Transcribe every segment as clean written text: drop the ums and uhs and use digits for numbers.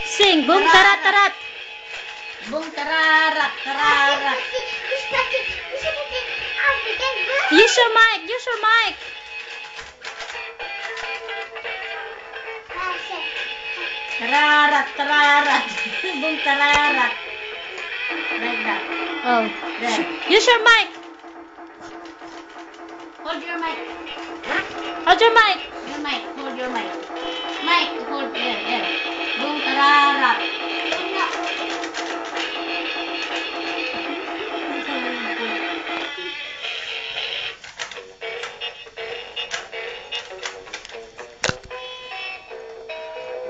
Sing, boom, tarat, tarat. Boom, tararat, tararat. Use your mic, use your mic. Tararat, tararat. Boom, tararat. Like that. Oh, There. use your mic. Hold your mic. Hold your mic. Your mic. Hold your mic. Mic. Hold. There. There. Boom, tararat.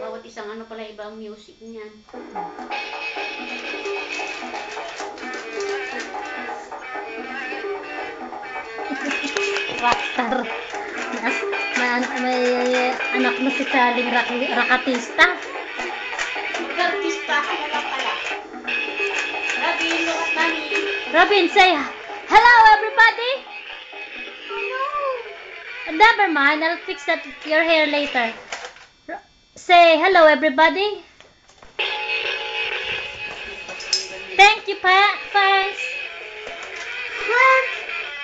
Bawat isang ano pala ibang music niyan. Rockstar. May anak na si Charlie Rakatista. Artista ka na pala. Robin, look at mommy. Robin, say hello everybody. Never mind, I'll fix that your hair later. Say hello everybody. Thank you, fans.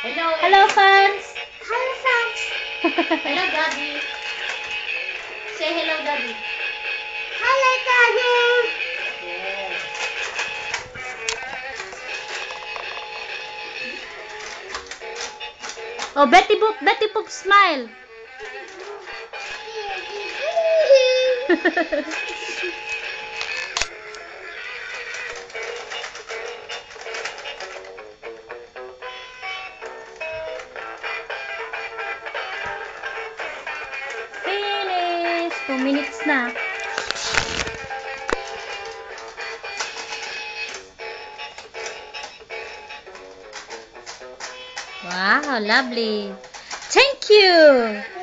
Hello. Hello, fans. Hello, fans. Hello, Daddy. Say hello, Daddy. Hello, Daddy. Yes. Oh, Betty Boop, smile. Finish. 2 minutes na. Wow, lovely. Thank you.